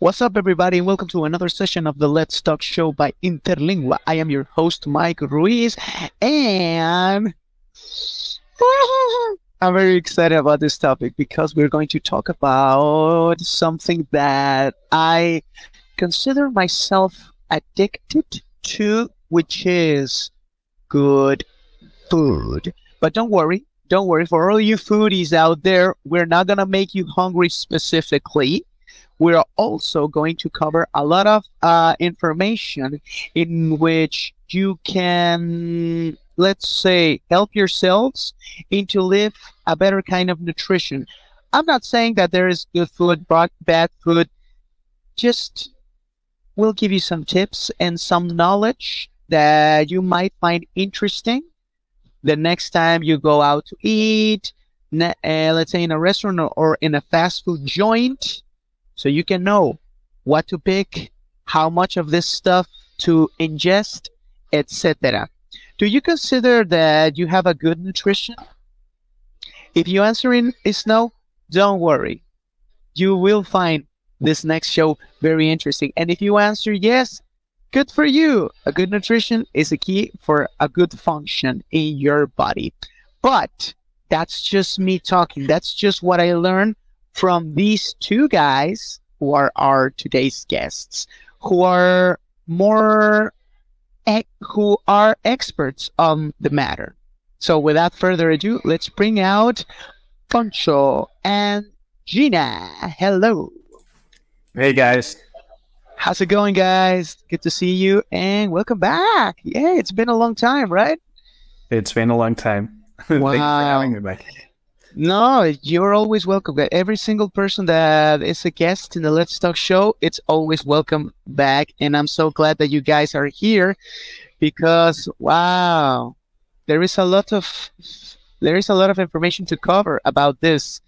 What's up, everybody, and welcome to another session of the Let's Talk Show by Interlingua. I am your host, Mike Ruiz, and I'm very excited about this topic because we're going to talk about something that I consider myself addicted to, which is good food. But don't worry, for all you foodies out there, we're not going to make you hungry specifically. We're also going to cover a lot of information in which you can, let's say, help yourselves into live a better kind of nutrition. I'm not saying that there is good food, bad food. Just we'll give you some tips and some knowledge that you might find interesting the next time you go out to eat, let's say in a restaurant or in a fast food joint. So you can know what to pick, how much of this stuff to ingest, etc. Do you consider that you have a good nutrition? If your answer is no, don't worry. You will find this next show very interesting. And if you answer yes, good for you. A good nutrition is a key for a good function in your body. But that's just me talking. That's just what I learned from these two guys who are our today's guests, who are experts on the matter. So without further ado, let's bring out Poncho and Gina. Hello. Hey guys. How's it going, guys? Good to see you and welcome back. Yeah, it's been a long time, right? It's been a long time. Wow. Thank you for having me back. No, you're always welcome. Every single person that is a guest in the Let's Talk show, it's always welcome back. And I'm so glad that you guys are here because, wow, there is a lot of information to cover about this.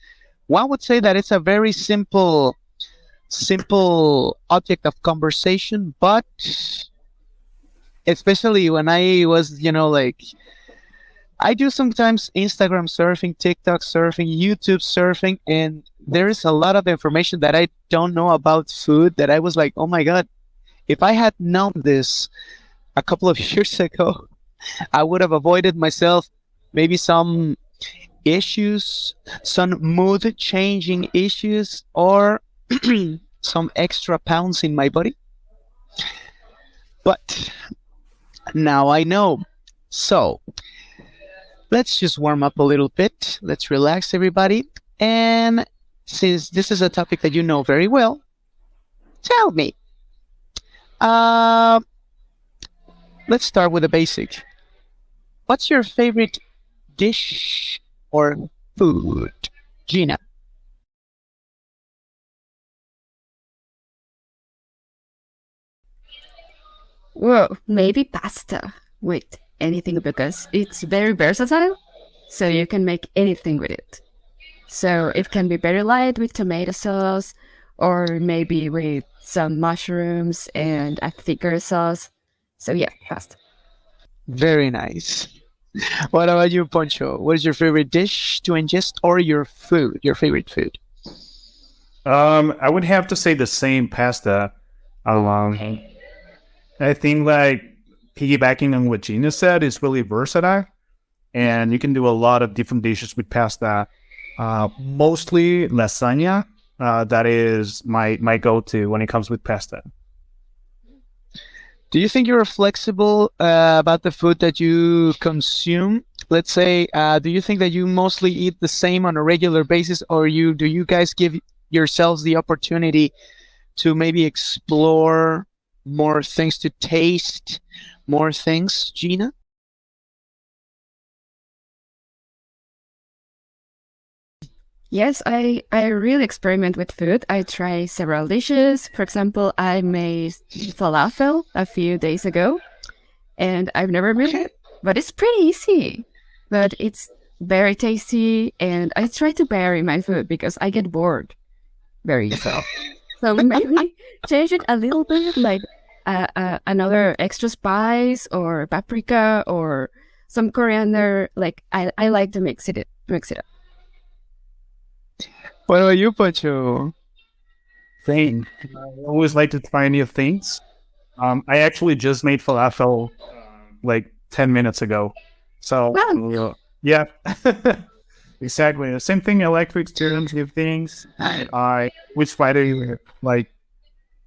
One would say that it's a very simple object of conversation, but especially when I was, I do sometimes Instagram surfing, TikTok surfing, YouTube surfing, and there is a lot of information that I don't know about food that I was like, oh my God, if I had known this a couple of years ago, I would have avoided myself maybe some issues, some mood changing issues, or some extra pounds in my body. But now I know. So let's just warm up a little bit. Let's relax, everybody. And since this is a topic that you know very well, tell me. Let's start with the basic. What's your favorite dish or food, Gina? Well, maybe pasta with anything because it's very versatile, so you can make anything with it. So it can be very light with tomato sauce or maybe with some mushrooms and a thicker sauce. So yeah, pasta. Very nice. What about you, Poncho? What is your favorite dish to ingest or your favorite food? I would have to say the same pasta. I think piggybacking on what Gina said is really versatile, and you can do a lot of different dishes with pasta. Mostly lasagna. That is my go-to when it comes with pasta. Do you think you're flexible about the food that you consume? Let's say, do you think that you mostly eat the same on a regular basis, or do you guys give yourselves the opportunity to maybe explore more things, to taste more things, Gina? Yes, I really experiment with food. I try several dishes. For example, I made falafel a few days ago, and I've never made it, but it's pretty easy. But it's very tasty, and I try to vary my food because I get bored very easily. So maybe change it a little bit, like another extra spice or paprika or some coriander. Like I like to mix it up. What about you, Pacho? thing. I always like to try new things. I actually just made falafel like 10 minutes ago. So, Well, yeah, exactly. The same thing. I like to experience new things. I we try to like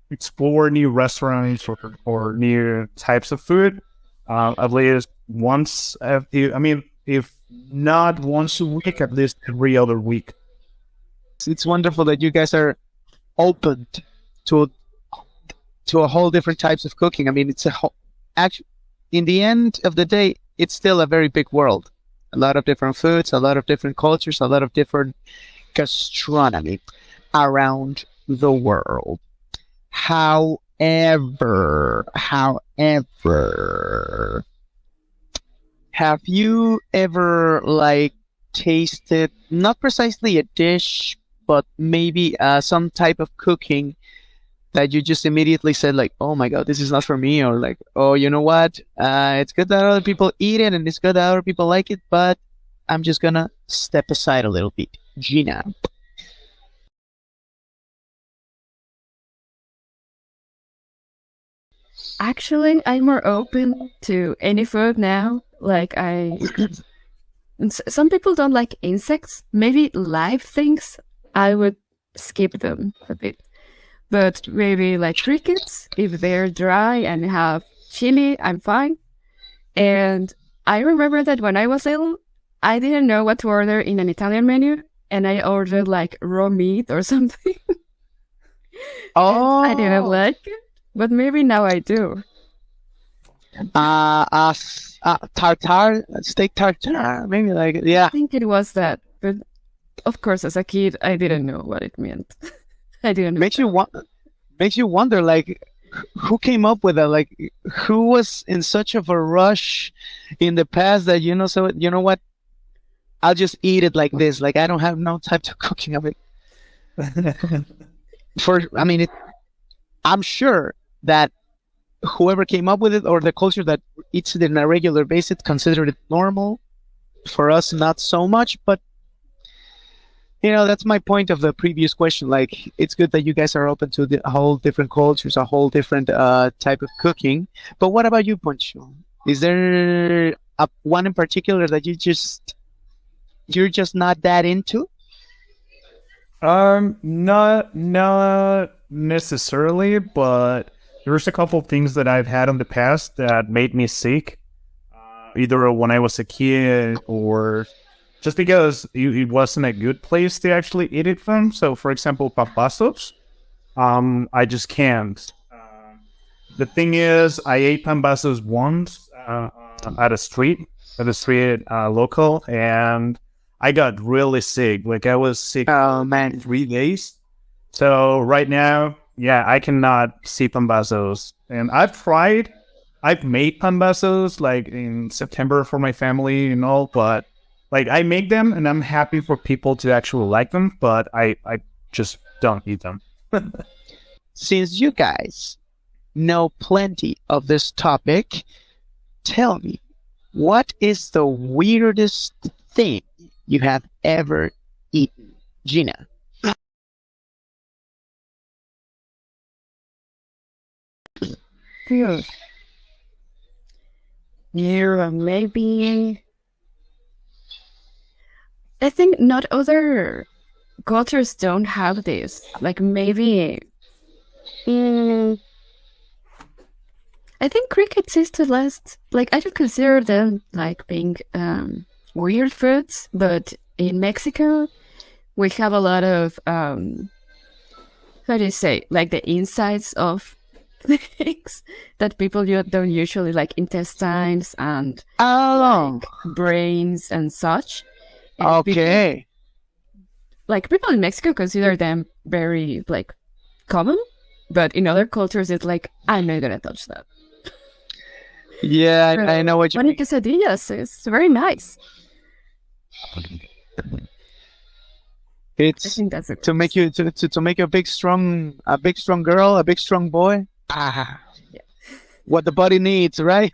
explore new restaurants or new types of food. At least once, if not once a week, at least every other week. It's wonderful that you guys are open to a whole different types of cooking. I mean, it's a whole, actually, in the end of the day, it's still a very big world. A lot of different foods, a lot of different cultures, a lot of different gastronomy around the world. However, have you ever like tasted not precisely a dish, but maybe some type of cooking that you just immediately said like, "Oh my God, this is not for me," or like, "Oh, you know what? It's good that other people eat it, and it's good that other people like it, but I'm just gonna step aside a little bit." Gina. actually, I'm more open to any food now. Some people don't like insects. Maybe live things, I would skip them a bit. But maybe like crickets, if they're dry and have chili, I'm fine. And I remember that when I was little, I didn't know what to order in an Italian menu, and I ordered like raw meat or something. I didn't Oh, like it, but maybe now I do. tartar, steak tartar, maybe like I yeah. think it was that, but of course, as a kid, I didn't know what it meant. I didn't know. Makes you want, makes you wonder like who came up with that? Like who was in such of a rush in the past that so you know what? I'll just eat it like this. Like I don't have no time to cooking of it. I mean, I'm sure that whoever came up with it or the culture that eats it on a regular basis considered it normal. For us, not so much, but that's my point of the previous question. Like, it's good that you guys are open to the whole different cultures, a whole different type of cooking. But what about you, Poncho? Is there one in particular that you're just not that into? Not necessarily, but there's a couple things that I've had in the past that made me sick, either when I was a kid or just because it wasn't a good place to actually eat it from. So, for example, pambazos, I just can't. The thing is, I ate pambazos once at a street local, and I got really sick. Like I was sick Oh for man. 3 days. So right now, yeah, I cannot see pambazos. And I've made pambazos like in September for my family and all, but like I make them and I'm happy for people to actually like them, but I just don't eat them. Since you guys know plenty of this topic, tell me, what is the weirdest thing you have ever eaten? Gina. Phew. Yeah, maybe. I think not other cultures don't have this. Like maybe. Mm, I think crickets is the last. Like I don't consider them like being weird foods, but in Mexico we have a lot of how do you say, like the insides of things that people don't usually like, intestines and Oh, brains and such. And okay. people in Mexico consider them very like common, but in other cultures it's like, I'm not gonna touch that. Yeah, I know what you But in mean. quesadillas, it's very nice. I It's think that's a to make you to make you a big strong girl, a big strong boy. Ah, Yeah. what the body needs, right?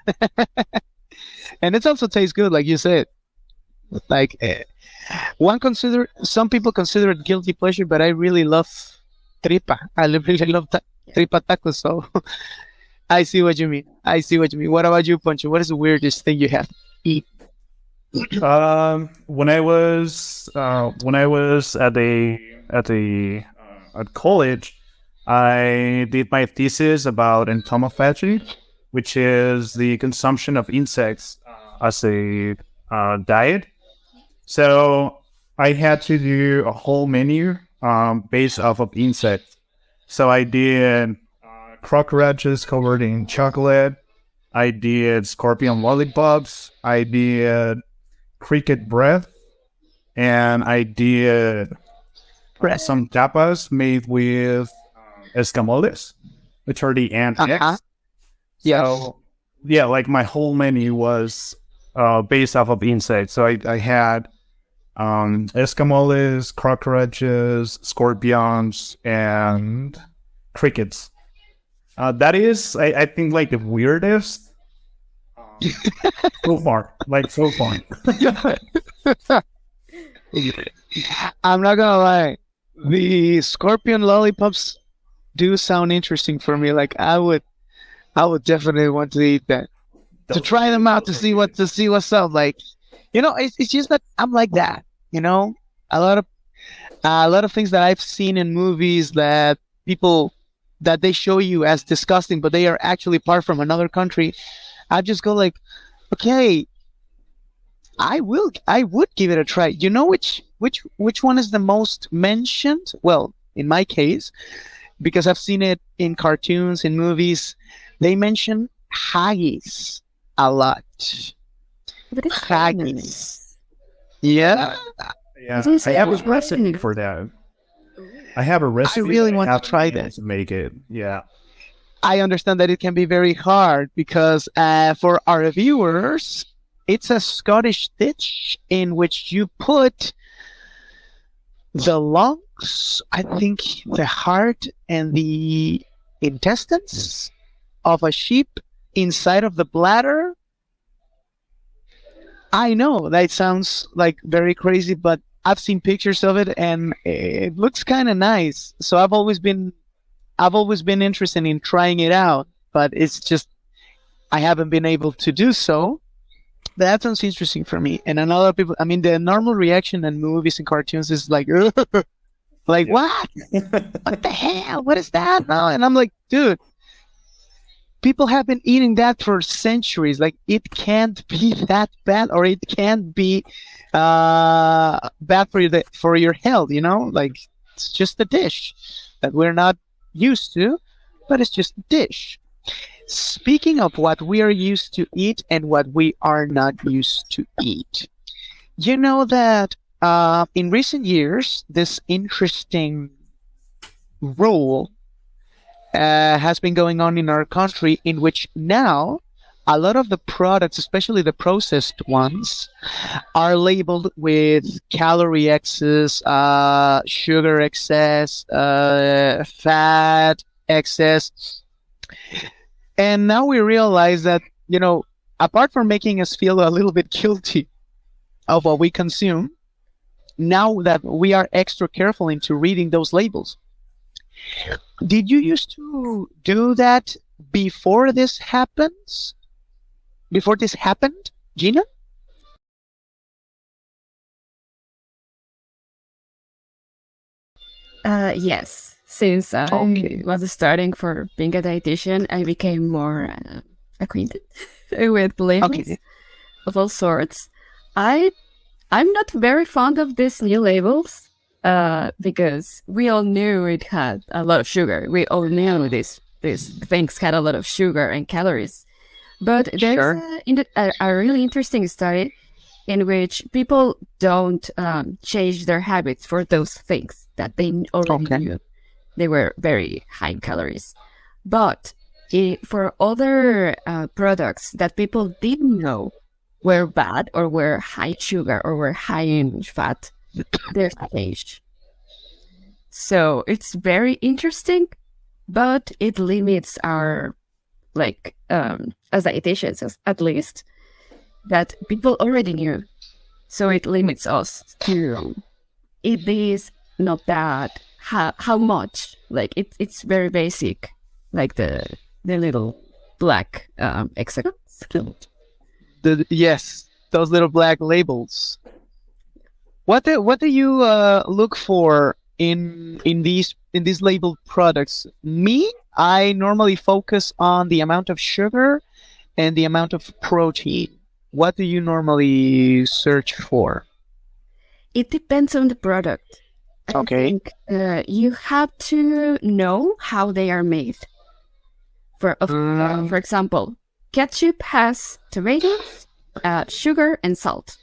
And it also tastes good, like you said. Like some people consider it guilty pleasure, but I really love tripa. I really love tripa tacos. So I see what you mean. I see what you mean. What about you, Poncho? What is the weirdest thing you have eat? When I was at college, I did my thesis about entomophagy, which is the consumption of insects as a diet. So I had to do a whole menu based off of insects. So I did cockroaches covered in chocolate. I did scorpion lollipops. I did cricket breath, and I did some tapas made with escamoles, which are the ant Uh-huh. eggs. Yes. So yeah, like my whole menu was based off of insects. So I had escamoles, cockroaches, scorpions, and crickets. That is, I think, like the weirdest so far. Like so far. I'm not gonna lie. The scorpion lollipops do sound interesting for me. Like I would definitely want to eat that. To try them out to see what's up. Like, it's just that I'm like that. You know, a lot of a lot of things that I've seen in movies that people that they show you as disgusting, but they are actually part from another country. I just go like, okay, I would give it a try. You know which one is the most mentioned? Well, in my case, because I've seen it in cartoons, in movies, they mention haggis a lot. What is Haggis. Yeah. Yeah, It is I have a interesting. recipe for that. I have a recipe. really but want to haven't try been able that. to make it. Yeah. I understand that it can be very hard because for our viewers, it's a Scottish dish in which you put the lungs, I think the heart and the intestines of a sheep inside of the bladder. I know that sounds like very crazy, but I've seen pictures of it and it looks kind of nice. So I've always been interested in trying it out, but it's just I haven't been able to do so. But that sounds interesting for me. And another people, I mean, the normal reaction in movies and cartoons is like, like Yeah. what? What the hell? What is that? No, and I'm like, dude, people have been eating that for centuries. Like, it can't be that bad, or it can't be bad for your health. You know, like it's just a dish that we're not used to, but it's just a dish. Speaking of what we are used to eat and what we are not used to eat, you know that in recent years, this interesting rule has been going on in our country in which now a lot of the products, especially the processed ones, are labeled with calorie excess, sugar excess, fat excess. And now we realize that, apart from making us feel a little bit guilty of what we consume, now that we are extra careful into reading those labels. Did you used to do that before this happens? Before this happened, Gina? Yes. Since I Okay. was starting for being a dietitian, I became more acquainted with labels Okay. of all sorts. I'm not very fond of these new labels because we all knew it had a lot of sugar. We all knew these things had a lot of sugar and calories. But there's Sure. a really interesting study in which people don't change their habits for those things that they already Okay. knew. They were very high calories. But for other products that people didn't know were bad or were high sugar or were high in fat, there's a change. So it's very interesting, but it limits our, like, as dietitians, at least, that people already knew. So it limits us to eat this, not that, how much. Like it's very basic, like the little black hexagons. Yes, those little black labels. What do you look for in these labeled products? Me, I normally focus on the amount of sugar and the amount of protein. What do you normally search for? It depends on the product. I Okay. think you have to know how they are made. For example, ketchup has tomatoes, sugar, and salt,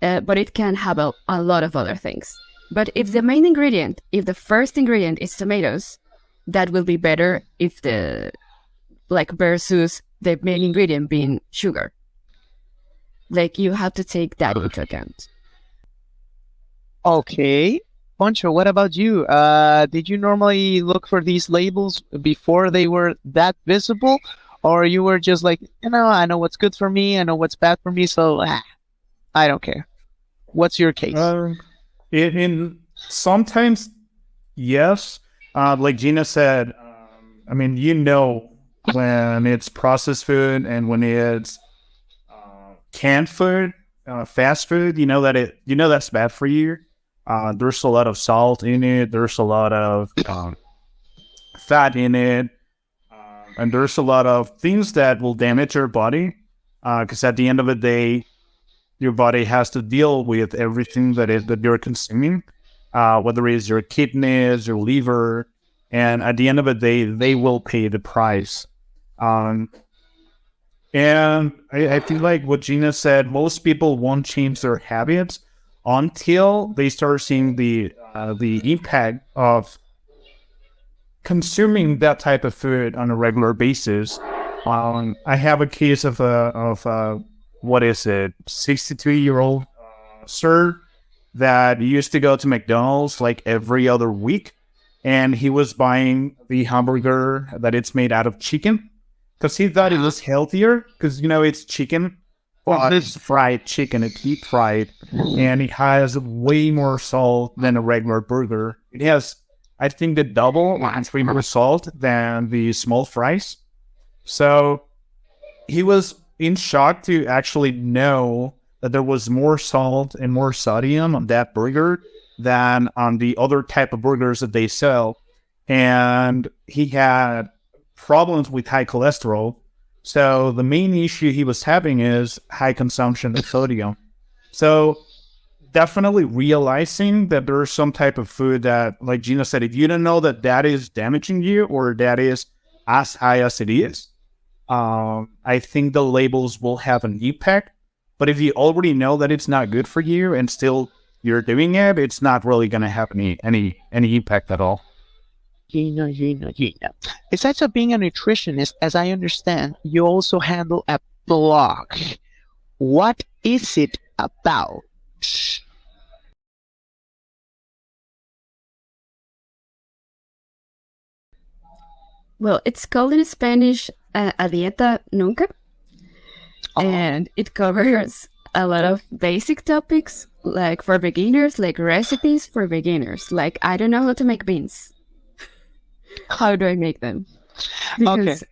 but it can have a lot of other things. But if the first ingredient is tomatoes, that will be better if versus the main ingredient being sugar. Like you have to take that into account. Okay. Poncho, what about you? Did you normally look for these labels before they were that visible? Or you were just like, I know what's good for me, I know what's bad for me, so I don't care. What's your case? In sometimes, yes. Like Gina said, I mean, when it's processed food and when it's canned food, fast food, that's bad for you. There's a lot of salt in it. There's a lot of fat in it, and there's a lot of things that will damage your body. Because at the end of the day, your body has to deal with everything that you're consuming, whether it's your kidneys, your liver, and at the end of the day, they will pay the price. And I feel like what Gina said, most people won't change their habits until they start seeing the impact of consuming that type of food on a regular basis. I have a case of what is it, 63-year-old sir that used to go to McDonald's like every other week, and he was buying the hamburger that it's made out of chicken because he thought it was healthier because it's chicken. Well, it's fried chicken, it's deep fried, and it has way more salt than a regular burger. It has, I think, the double and 3 more salt than the small fries. So he was in shock to actually know that there was more salt and more sodium on that burger than on the other type of burgers that they sell. And he had problems with high cholesterol. So the main issue he was having is high consumption of sodium. So definitely realizing that there's some type of food that, like Gina said, if you don't know that is damaging you or that is as high as it is, I think the labels will have an impact. But if you already know that it's not good for you and still you're doing it, it's not really going to have any impact at all. Gina. Besides of being a nutritionist, as I understand, you also handle a blog. What is it about? Well, it's called in Spanish A Dieta Nunca, and it covers a lot of basic topics, like for beginners, like recipes for beginners. Like, I don't know how to make beans. How do I make them? Because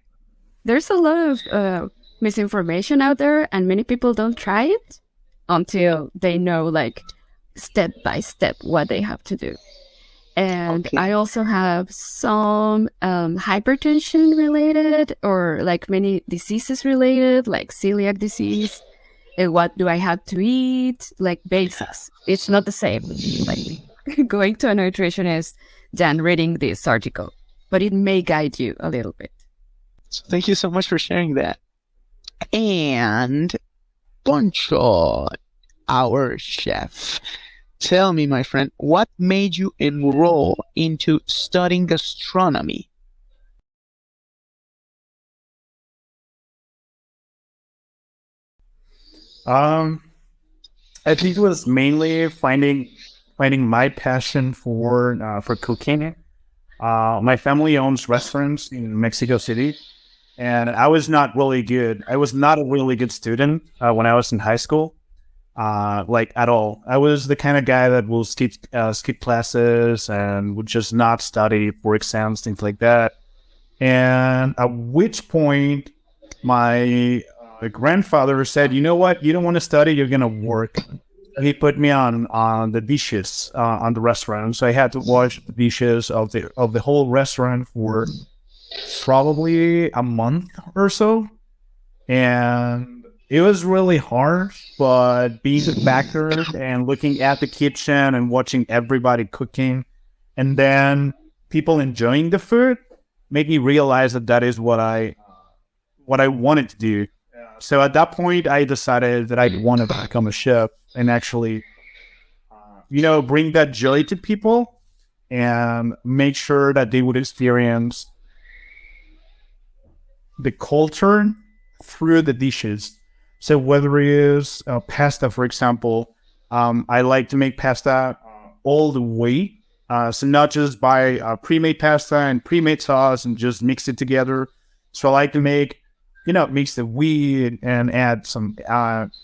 there's a lot of misinformation out there, and many people don't try it until they know, like, step by step what they have to do. And I also have some hypertension related, or like many diseases related, like celiac disease. And what do I have to eat? Like basics. It's not the same, like going to a nutritionist than reading this article, but it may guide you a little bit. So thank you so much for sharing that. And Poncho, our chef. Tell me, my friend, what made you enroll into studying gastronomy? I think it was mainly finding my passion for cooking. My family owns restaurants in Mexico City, and I was not really good. I was not a really good student when I was in high school. like at all. I was the kind of guy that will skip classes and would just not study for exams, things like that. And at which point, my grandfather said, "You know what? You don't want to study. You're gonna work." He put me on the dishes on the restaurant, so I had to wash the dishes of the whole restaurant for probably a month or so, and it was really hard. But being back there and looking at the kitchen and watching everybody cooking, and then people enjoying the food, made me realize that that is what I wanted to do. So at that point, I decided that I'd want to become a chef and actually, bring that joy to people and make sure that they would experience the culture through the dishes. So whether it is pasta, for example, I like to make pasta all the way. So not just buy pre-made pasta and pre-made sauce and just mix it together. So I like to mix the wheat and add some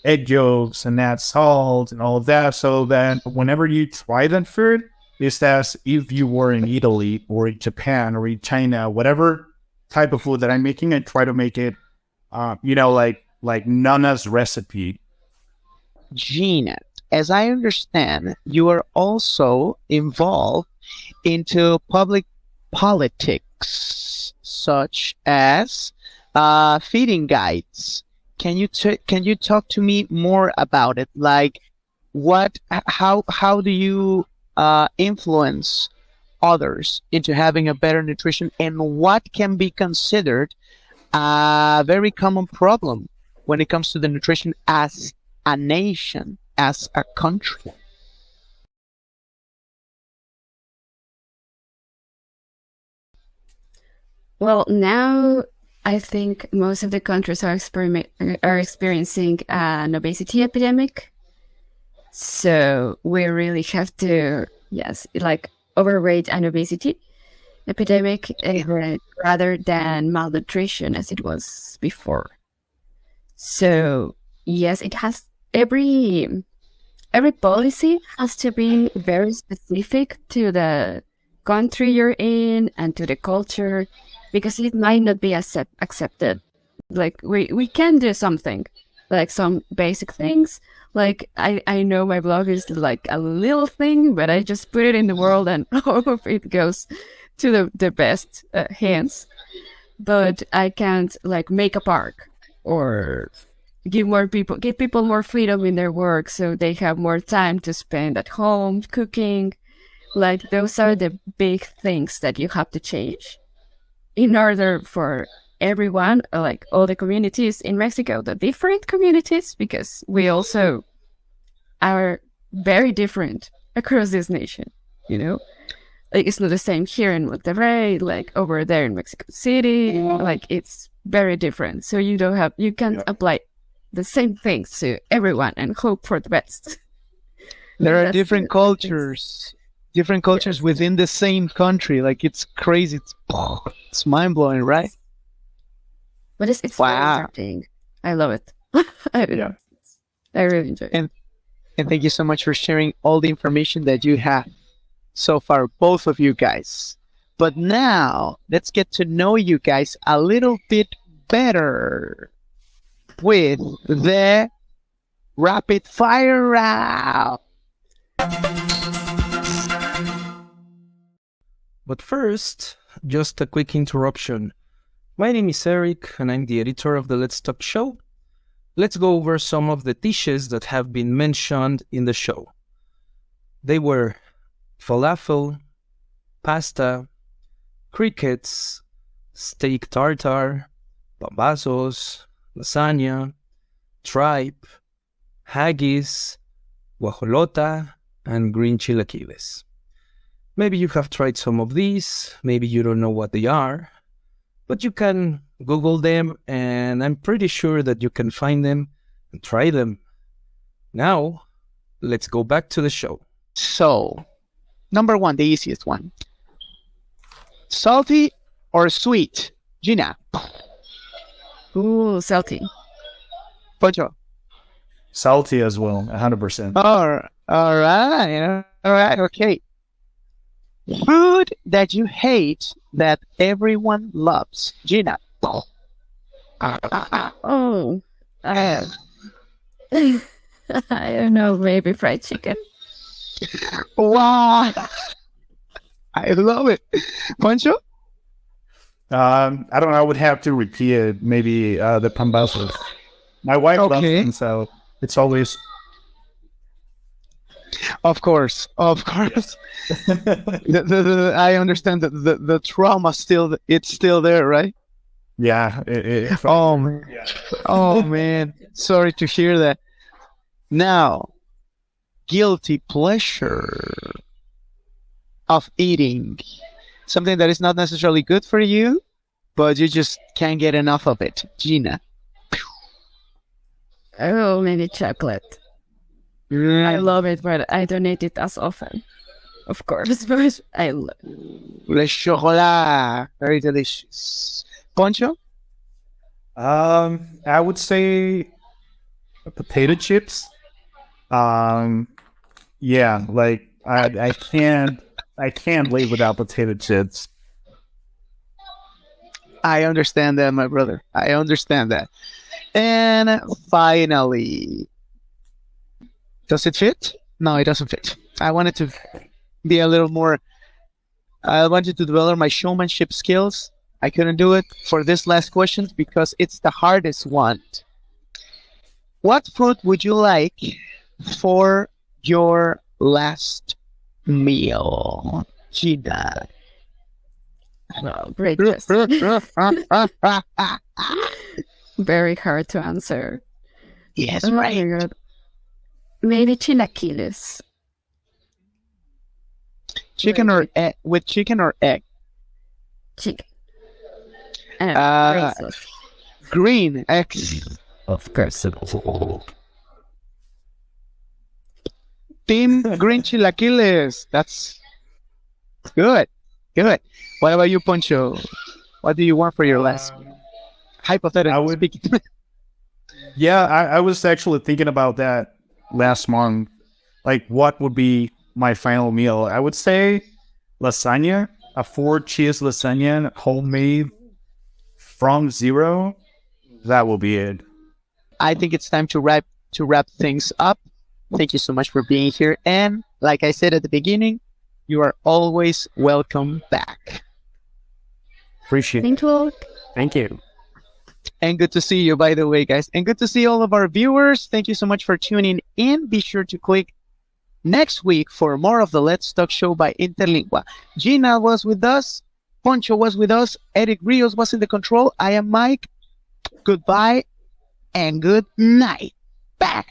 egg yolks and add salt and all of that. So that whenever you try that food, it's as if you were in Italy or in Japan or in China, whatever type of food that I'm making, I try to make it, like Nana's recipe. Gina, as I understand, you are also involved into public politics, such as feeding guides. Can you talk to me more about it? Like, how do you influence others into having a better nutrition, and what can be considered a very common problem when it comes to the nutrition as a nation, as a country? Well, now I think most of the countries are experiencing an obesity epidemic. So we really have to, yes, like overweight and obesity epidemic rather than malnutrition as it was before. So yes, it has every policy has to be very specific to the country you're in and to the culture, because it might not be accepted. Like we can do something, like some basic things. Like I know my blog is like a little thing, but I just put it in the world and hope it goes to the best hands. But I can't like make a park or give people more freedom in their work so they have more time to spend at home cooking. Like those are the big things that you have to change in order for everyone, like all the communities in Mexico, the different communities, because we also are very different across this nation, Like it's not the same here in Monterrey, like over there in Mexico City, like it's very different. So you can't apply the same things to everyone and hope for the best. There are different cultures. Different cultures within the same country. Like it's crazy. It's mind blowing, right? But it's very interesting. I love it. I really enjoy it. And thank you so much for sharing all the information that you have so far, both of you guys. But now let's get to know you guys a little bit better with the rapid fire round. But first, just a quick interruption. My name is Eric, and I'm the editor of the Let's Talk show. Let's go over some of the dishes that have been mentioned in the show. They were falafel, pasta, crickets, steak tartare, pambazos, lasagna, tripe, haggis, guajolota, and green chilaquiles. Maybe you have tried some of these, maybe you don't know what they are, but you can Google them, and I'm pretty sure that you can find them and try them. Now, let's go back to the show. So, number one, the easiest one. Salty or sweet? Gina. Ooh, salty. Poncho. Salty as well, 100%. All right, okay. Food that you hate that everyone loves. Gina. Oh, I I don't know, maybe fried chicken. Wow. I love it. Poncho? I don't know. I would have to repeat it. Maybe the pambazos. My wife loves Okay. them, so it's always. Of course. I understand that the trauma it's still there, right? Yeah. Oh man. Oh man. Sorry to hear that. Now, guilty pleasure of eating something that is not necessarily good for you, but you just can't get enough of it. Gina. Oh, maybe chocolate. I love it, but I don't eat it as often. Of course, but I love Le chocolat. Very delicious. Poncho? I would say potato chips. Yeah, like I can't live without potato chips. I understand that, my brother. I understand that. And finally, does it fit? No, it doesn't fit. I wanted to be a little more. I wanted to develop my showmanship skills. I couldn't do it for this last question because it's the hardest one. What food would you like for your last meal, Gina? well, great question. Yes, Very hard to answer. Oh my right. God. Maybe chilaquiles. Chicken or egg? With chicken or egg? Chicken. Uh, Green sauce. Green egg. Of course. Team green chilaquiles. That's good. Good. What about you, Poncho? What do you want for your last? I Hypothetically would- speaking. Yeah, I was actually thinking about that last month. Like, what would be my final meal? I would say lasagna, a 4-cheese lasagna, homemade from zero. That will be it. I think it's time to wrap things up. Thank you so much for being here. And like I said at the beginning, you are always welcome back. Appreciate it. Thank you. Thank you. And good to see you, by the way, guys. And good to see all of our viewers. Thank you so much for tuning in. Be sure to click next week for more of the Let's Talk Show by Interlingua. Gina was with us. Poncho was with us. Eric Rios was in the control. I am Mike. Goodbye and good night. Bye.